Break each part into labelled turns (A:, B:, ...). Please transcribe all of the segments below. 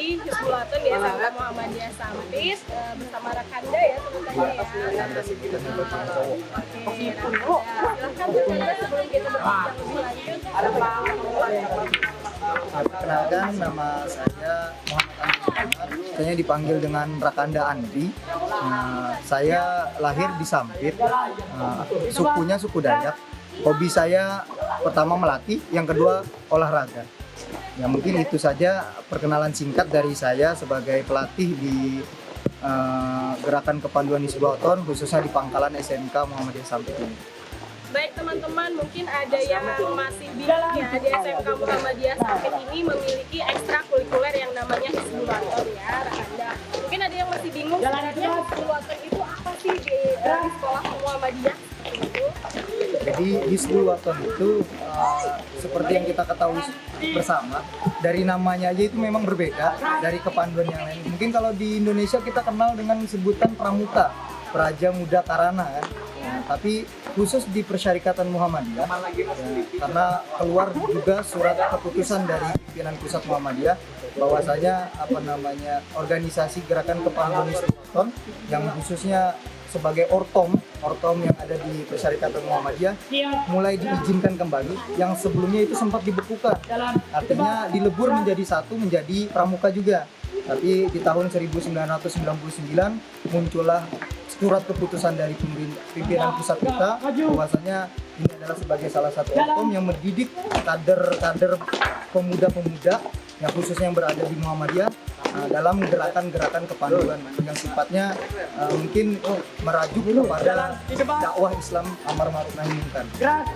A: Hizbul-Waton di SMK Muhammadiyah Sampis bersama Rakanda ya teman-teman ya. Oke, silahkan bercerita sebelum kita berbincang lebih lanjut.
B: Perkenalkan, nama saya Muhammad Andi. Saya dipanggil dengan Rakanda Andri. Saya lahir di Sampit. Sukunya suku Dayak. Hobi saya pertama melatih, yang kedua olahraga. Ya mungkin itu saja perkenalan singkat dari saya sebagai pelatih di Gerakan Kepanduan Hizbul-Waton, khususnya di Pangkalan SMK Muhammadiyah Sampit ini.
A: Baik teman-teman, mungkin ada yang masih bingung ya, di SMK Muhammadiyah Sampit ini memiliki ekstrakurikuler yang namanya Hizbul-Waton ya, Rakanda. Mungkin ada yang masih bingung sebenarnya Hizbul-Waton itu apa sih di sekolah Muhammadiyah itu?
B: Jadi Hizbul-Waton itu seperti yang kita ketahui bersama, dari namanya aja itu memang berbeda dari kepanduan yang lain. Mungkin kalau di Indonesia kita kenal dengan sebutan Pramuka, Praja Muda Karana kan. Tapi khusus di Persyarikatan Muhammadiyah, karena keluar juga surat keputusan dari pimpinan pusat Muhammadiyah bahwasanya organisasi Gerakan Kepanduan Hizbul-Waton yang khususnya sebagai ortom yang ada di Persyarikatan Muhammadiyah mulai diizinkan kembali, yang sebelumnya itu sempat dibekukan, artinya dilebur menjadi satu, menjadi pramuka juga. Tapi di tahun 1999 muncullah surat keputusan dari pimpinan pusat kita bahwasanya ini adalah sebagai salah satu ortom yang mendidik kader-kader pemuda-pemuda yang khususnya yang berada di Muhammadiyah dalam gerakan-gerakan kepanduan yang sifatnya mungkin merajuk kepada dakwah Islam amar ma'ruf nahi munkar.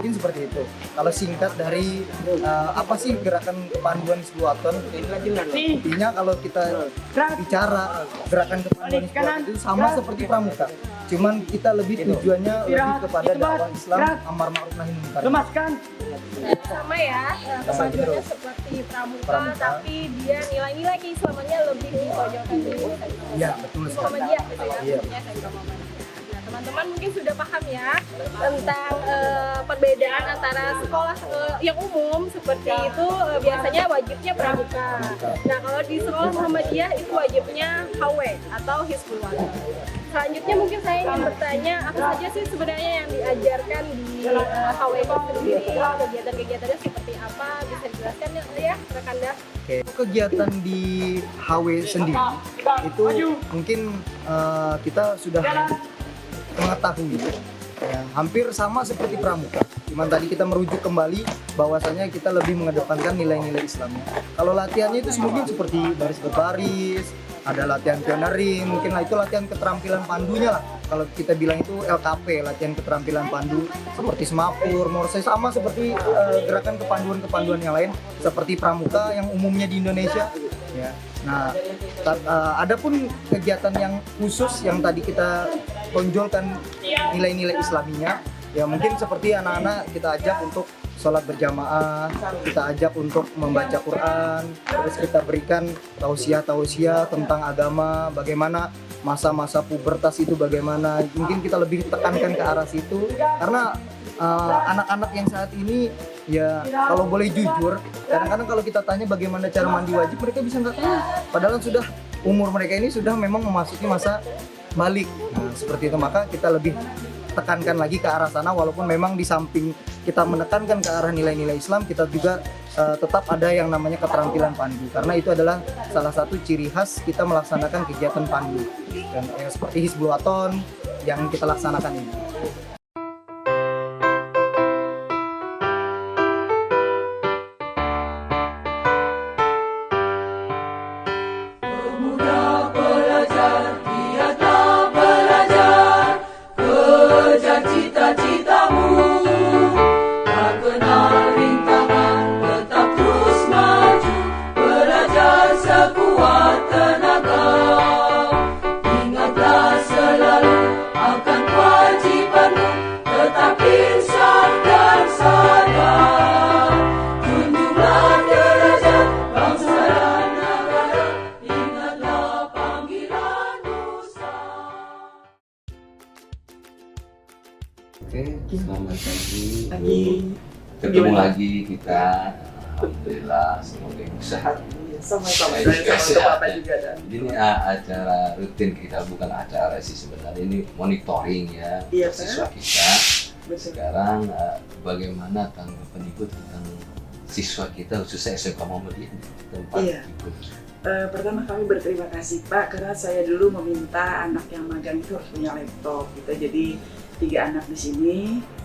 B: Mungkin seperti itu. Kalau singkat dari apa sih gerakan kepanduan Hizbul-Waton? Intinya kalau kita bicara gerakan kepanduan Hizbul-Waton itu sama seperti pramuka. Cuman kita lebih tujuannya lebih kepada dakwah Islam amar ma'ruf nahi munkar.
A: Sama ya, kepanduannya seperti pramuka, tapi dia nilai-nilai keislamannya lebih ditonjolkan di
B: Iya, betul sekali.
A: Muhammadiyah gitu ya. Iya. Nah, teman-teman mungkin sudah paham ya tentang perbedaan antara sekolah yang umum seperti itu biasanya wajibnya pramuka. Nah, kalau di sekolah Muhammadiyah itu wajibnya HW atau Hizbul-Waton. Selanjutnya mungkin saya ingin bertanya, apa saja sih sebenarnya yang diajarkan di HW itu sendiri, kegiatan-kegiatannya seperti apa, bisa dijelaskan ya Rakanda?
B: Oke, kegiatan di HW sendiri itu mungkin kita sudah mengetahui ya, hampir sama seperti pramuka. Cuman tadi kita merujuk kembali bahwasanya kita lebih mengedepankan nilai-nilai Islamnya. Kalau latihannya itu mungkin seperti baris berbaris, ada latihan pioneering, mungkin lah itu latihan keterampilan pandunya lah. Kalau kita bilang itu LKP, latihan keterampilan pandu seperti semapur, morse, sama seperti gerakan kepanduan yang lain seperti pramuka yang umumnya di Indonesia. Ya. Nah, adapun kegiatan yang khusus yang tadi kita tonjolkan nilai-nilai Islaminya, ya mungkin seperti anak-anak kita ajak untuk sholat berjamaah, kita ajak untuk membaca Quran, terus kita berikan tausiah-tausiah tentang agama, bagaimana masa-masa pubertas itu bagaimana, mungkin kita lebih tekankan ke arah situ, karena anak-anak yang saat ini ya kalau boleh jujur, kadang-kadang kalau kita tanya bagaimana cara mandi wajib, mereka bisa nggak tahu, padahal sudah umur mereka ini sudah memang memasuki masa balik. Nah, seperti itu, maka kita lebih tekankan lagi ke arah sana, walaupun memang di samping kita menekankan ke arah nilai-nilai Islam, kita juga tetap ada yang namanya keterampilan pandu, karena itu adalah salah satu ciri khas kita melaksanakan kegiatan pandu, dan seperti Hizbul Waton yang kita laksanakan ini.
C: Oke, selamat pagi. Ketemu lagi kita. Alhamdulillah, semoga ibu sehat.
D: Sama-sama,
C: Baik,
D: saya sama
C: sehat,
D: Bapak
C: ya.
D: juga dan
C: Ini acara rutin kita, bukan acara sih sebenarnya, ini monitoring ya
D: Iya,
C: siswa kita.
D: betul.
C: Sekarang bagaimana tanggapan ibu tentang siswa kita khususnya SMK Muhammadiyah di tempat
D: Iya.
C: ibu?
D: Pertama kami berterima kasih Pak, karena saya dulu meminta anak yang magang itu harus punya laptop gitu. Jadi 3 anak di sini,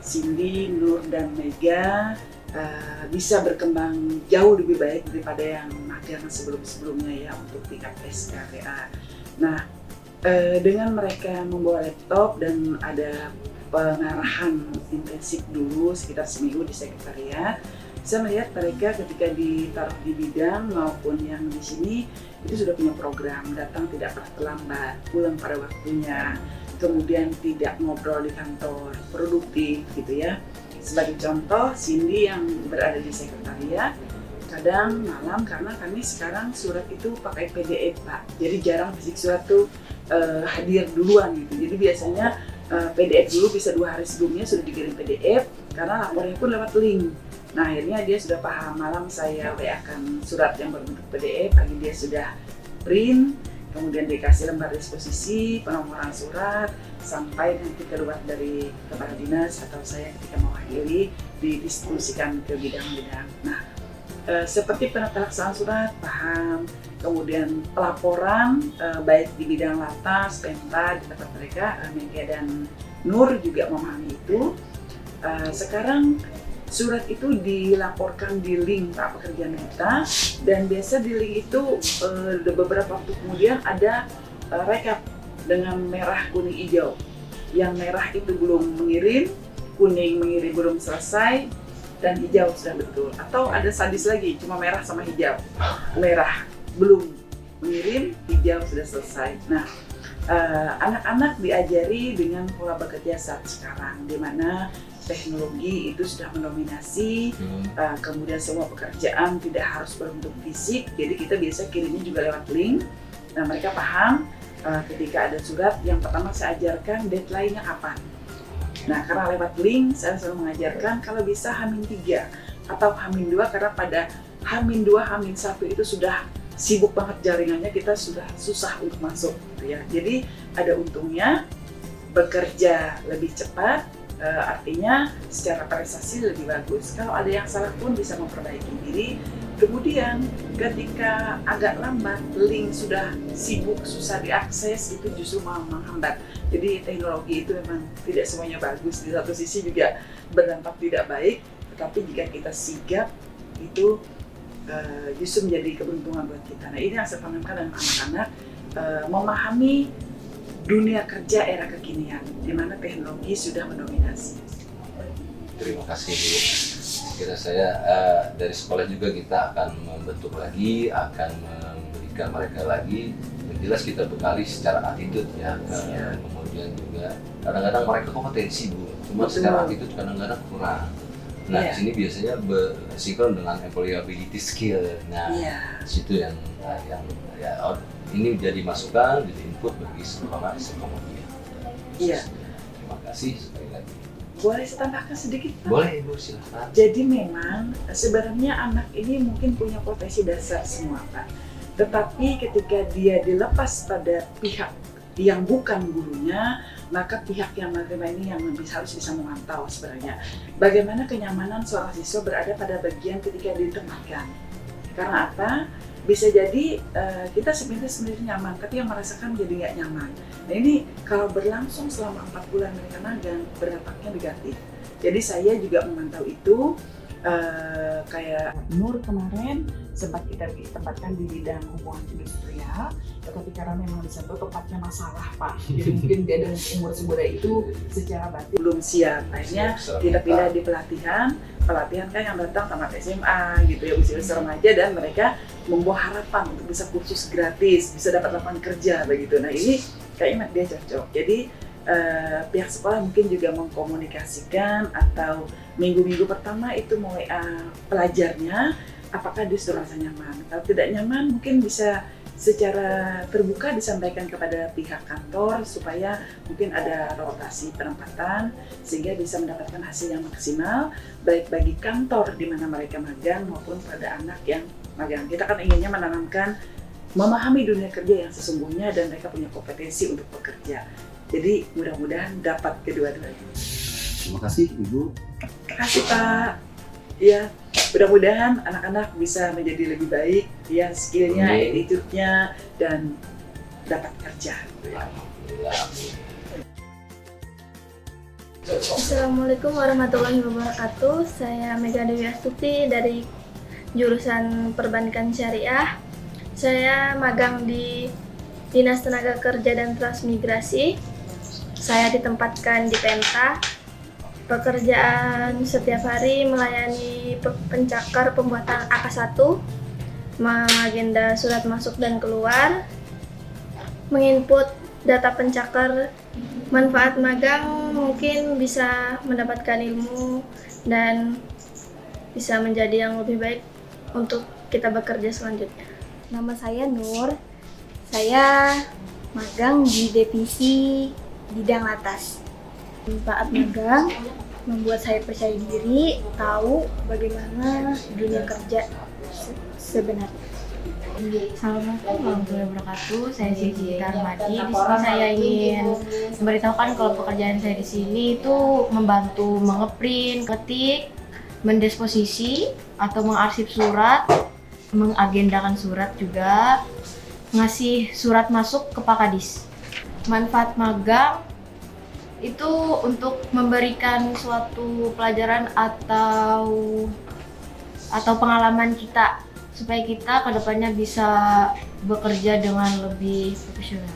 D: Cindy, Nur, dan Mega bisa berkembang jauh lebih baik daripada yang magang sebelum-sebelumnya ya untuk tingkat SKPA. Nah, dengan mereka membawa laptop dan ada pengarahan intensif dulu sekitar seminggu di sekretariat, saya melihat mereka ketika ditaruh di bidang maupun yang di sini itu sudah punya program, datang tidak pernah terlambat, pulang pada waktunya, kemudian tidak ngobrol di kantor, produktif gitu ya. Sebagai contoh, Cindy yang berada di sekretariat, kadang malam karena kami sekarang surat itu pakai PDF Pak, jadi jarang fisik surat tuh hadir duluan gitu. Jadi biasanya PDF dulu, bisa 2 hari sebelumnya sudah dikirim PDF karena lapornya pun lewat link. Nah akhirnya dia sudah paham, malam saya WA-kan surat yang berbentuk PDF, pagi dia sudah print, kemudian dikasih lembar disposisi, penomoran surat, sampai nanti keluar dari kepala dinas atau saya ketika mewakili didistribusikan ke bidang-bidang. Nah, seperti penetaksan surat, paham, kemudian pelaporan baik di bidang latas, pemda, di tempat mereka, Mega dan Nur juga memahami itu. Sekarang surat itu dilaporkan di link Pak Pekerjaan kita, dan biasa di link itu beberapa waktu kemudian ada rekap dengan merah, kuning, hijau. Yang merah itu belum mengirim, kuning mengirim belum selesai, dan hijau sudah betul. Atau ada sadis lagi, cuma merah sama hijau. Merah belum mengirim, hijau sudah selesai. Nah, anak-anak diajari dengan pola bekerja saat sekarang, di mana teknologi itu sudah mendominasi, kemudian semua pekerjaan tidak harus berbentuk fisik, jadi kita biasa kirimnya juga lewat link. Nah, mereka paham ketika ada surat, yang pertama saya ajarkan deadline-nya kapan. Nah, karena lewat link, saya selalu mengajarkan kalau bisa H-3 atau H-2, karena pada H-2, H-1 itu sudah sibuk banget jaringannya, kita sudah susah untuk masuk gitu ya. Jadi ada untungnya, bekerja lebih cepat, artinya secara prestasi lebih bagus. Kalau ada yang salah pun bisa memperbaiki diri. Kemudian ketika agak lambat, link sudah sibuk, susah diakses, itu justru malah menghambat. Jadi teknologi itu memang tidak semuanya bagus. Di satu sisi juga berdampak tidak baik, tetapi jika kita sigap, itu justru menjadi keberuntungan buat kita. Nah, ini yang saya tanamkan dengan anak-anak, memahami dunia kerja era kekinian, di mana teknologi sudah mendominasi.
C: Terima kasih Bu. Kira saya dari sekolah juga kita akan membentuk lagi, akan memberikan mereka lagi. Yang jelas kita bekali secara attitude ya. Kemudian juga kadang-kadang mereka kompetensi Bu, cuma secara attitude kadang-kadang kurang. Nah, di sini biasanya bersinkron dengan employability skill. Nah, situ yang ini jadi masukan, jadi input bagi sekolah SMK.
D: Iya.
C: Terima kasih sekali lagi.
D: Boleh saya tambahkan sedikit Pak?
C: Boleh Ibu, silakan.
D: Jadi memang sebenarnya anak ini mungkin punya potensi dasar semua Pak. Tetapi ketika dia dilepas pada pihak yang bukan gurunya, maka pihak yang menerima ini yang harus bisa memantau sebenarnya bagaimana kenyamanan seorang siswa berada pada bagian ketika ditempatkan. Karena apa? Bisa jadi kita sebenarnya nyaman, tapi yang merasakan jadi nggak nyaman. Nah ini kalau berlangsung selama 4 bulan mereka magang, berdampaknya negatif. Jadi saya juga memantau itu. Kayak Nur kemarin sempat kita ditempatkan di bidang hubungan industrial, tetapi karena memang di situ tempatnya masalah Pak, jadi mungkin dia dengan umur semuda itu secara batin belum siap. Akhirnya kita pindah di pelatihan kan yang datang tamat SMA gitu ya, usia remaja, dan mereka membawa harapan untuk bisa kursus gratis, bisa dapat lapangan kerja begitu. Nah ini kayaknya dia cocok. Jadi pihak sekolah mungkin juga mengkomunikasikan atau minggu-minggu pertama itu mulai pelajarnya apakah dia sudah rasa nyaman. Kalau tidak nyaman mungkin bisa secara terbuka disampaikan kepada pihak kantor supaya mungkin ada rotasi penempatan sehingga bisa mendapatkan hasil yang maksimal baik bagi kantor di mana mereka magang maupun pada anak yang magang. Kita kan inginnya menanamkan memahami dunia kerja yang sesungguhnya dan mereka punya kompetensi untuk bekerja. Jadi mudah-mudahan dapat kedua-duanya.
C: Terima kasih Ibu.
D: Terima kasih Pak. Ya, mudah-mudahan anak-anak bisa menjadi lebih baik, ya skillnya, attitude-nya, dan dapat kerja.
E: Assalamualaikum warahmatullahi wabarakatuh. Saya Mega Dewi Astuti dari jurusan Perbankan Syariah. Saya magang di Dinas Tenaga Kerja dan Transmigrasi. Saya ditempatkan di Penta. Pekerjaan setiap hari melayani pencakar pembuatan AK1, mengagenda surat masuk dan keluar, menginput data pencakar. Manfaat magang mungkin bisa mendapatkan ilmu dan bisa menjadi yang lebih baik untuk kita bekerja selanjutnya.
F: Nama saya Nur, saya magang di divisi bidang atas. Manfaat magang membuat saya percaya diri, tahu bagaimana dunia kerja sebenarnya.
G: Assalamualaikum warahmatullahi wabarakatuh. Saya Siti Darmadi. Di sini saya ingin memberitahukan kalau pekerjaan saya di sini itu membantu mengeprint, ketik, mendisposisi atau mengarsip surat, mengagendakan surat juga, ngasih surat masuk ke Pak Kadis. Manfaat magang itu untuk memberikan suatu pelajaran atau pengalaman kita supaya kita kedepannya bisa bekerja dengan lebih profesional.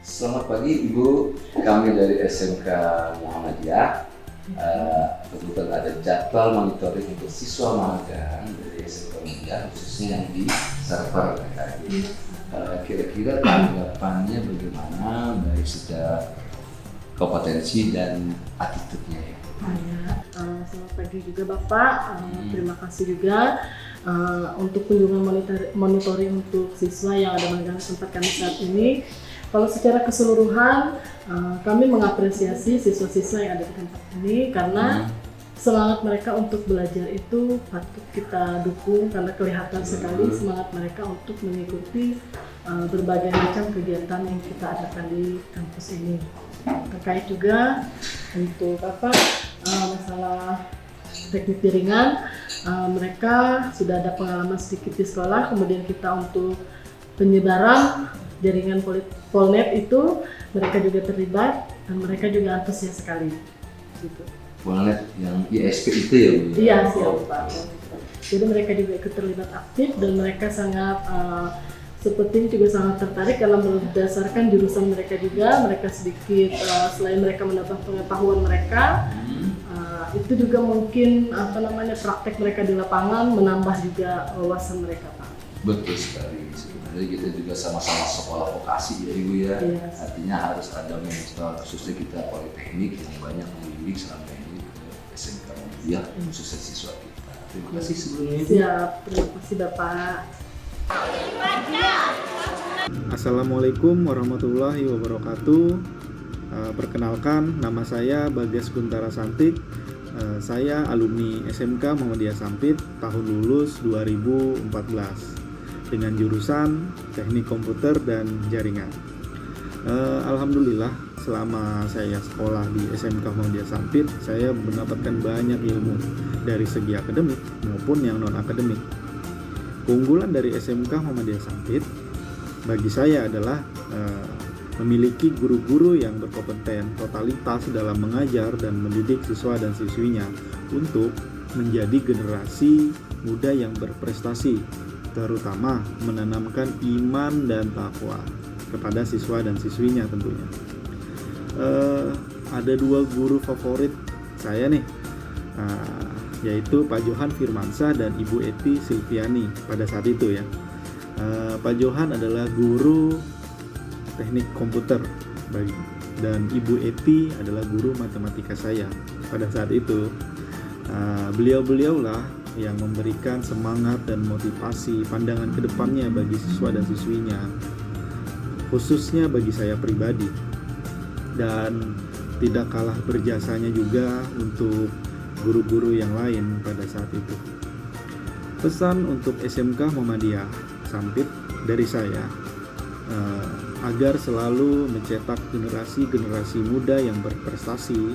C: Selamat pagi Ibu, kami dari SMK Muhammadiyah. Kebetulan ada jadwal monitoring untuk siswa magang dari SMK Muhammadiyah, khususnya yang di server PKI. Kira-kira tanggapannya bagaimana dari secara kompetensi dan attitude-nya ya?
H: Selamat pagi juga Bapak, terima kasih juga untuk kunjungan monitoring untuk siswa yang ada magang tempat kami saat ini. Kalau secara keseluruhan, kami mengapresiasi siswa-siswa yang ada di tempat ini karena semangat mereka untuk belajar itu patut kita dukung karena kelihatan sekali semangat mereka untuk mengikuti berbagai macam kegiatan yang kita adakan di kampus ini. Terkait juga untuk masalah teknik jaringan, mereka sudah ada pengalaman sedikit di sekolah, kemudian kita untuk penyebaran jaringan Polnet itu mereka juga terlibat dan mereka juga antusias sekali. Gitu.
C: Polnet yang ISP itu ya Bu?
H: Iya siap Pak. Jadi mereka juga ikut terlibat aktif dan mereka sangat sepertinya juga sangat tertarik karena berdasarkan jurusan mereka juga, mereka sedikit selain mereka mendapat pengetahuan mereka, itu juga mungkin praktek mereka di lapangan menambah juga wawasan mereka Pak.
C: Betul sekali. Sebenarnya kita juga sama-sama sekolah vokasi ya Ibu ya.
H: Yes.
C: Artinya harus ada mentor, khususnya kita politeknik yang banyak membimbing selama ini ke SMK Muhammadiyah khususnya siswa kita. Terima kasih sebelumnya.
H: Siap, terima kasih Bapak.
I: Assalamualaikum warahmatullahi wabarakatuh. Perkenalkan, nama saya Bagas Guntara Santik saya alumni SMK Muhammadiyah Sampit tahun lulus 2014 dengan jurusan Teknik Komputer dan Jaringan. Alhamdulillah selama saya sekolah di SMK Muhammadiyah Sampit, saya mendapatkan banyak ilmu dari segi akademik maupun yang non-akademik. Keunggulan dari SMK Muhammadiyah Sampit bagi saya adalah memiliki guru-guru yang berkompeten totalitas dalam mengajar dan mendidik siswa dan siswinya untuk menjadi generasi muda yang berprestasi, terutama menanamkan iman dan takwa kepada siswa dan siswinya tentunya. Ada dua guru favorit saya nih, yaitu Pak Johan Firmansyah dan Ibu Eti Silviani pada saat itu ya. Pak Johan adalah guru teknik komputer dan Ibu Eti adalah guru matematika saya pada saat itu. Beliau-beliaulah yang memberikan semangat dan motivasi pandangan ke depannya bagi siswa dan siswinya, khususnya bagi saya pribadi, dan tidak kalah berjasanya juga untuk guru-guru yang lain pada saat itu. Pesan untuk SMK Muhammadiyah Sampit dari saya, agar selalu mencetak generasi-generasi muda yang berprestasi,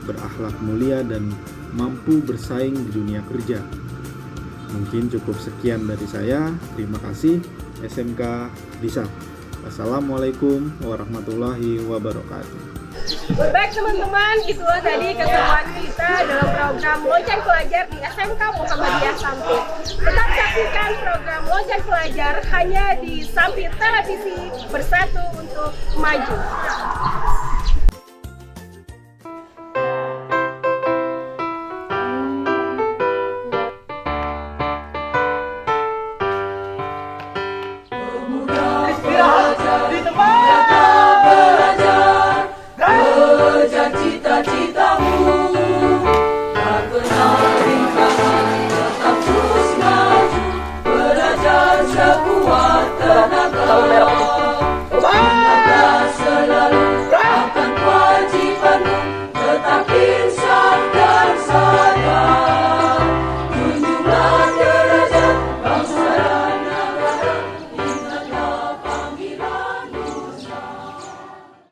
I: berakhlak mulia, dan mampu bersaing di dunia kerja. Mungkin cukup sekian dari saya. Terima kasih, SMK Disa. Assalamualaikum warahmatullahi wabarakatuh.
A: Baik teman-teman, itulah tadi keseruan kita dalam program Lonceng Pelajar di SMK Muhammadiyah Sampit. Tetap saksikan program Lonceng Pelajar hanya di Sampit Televisi, bersatu untuk maju.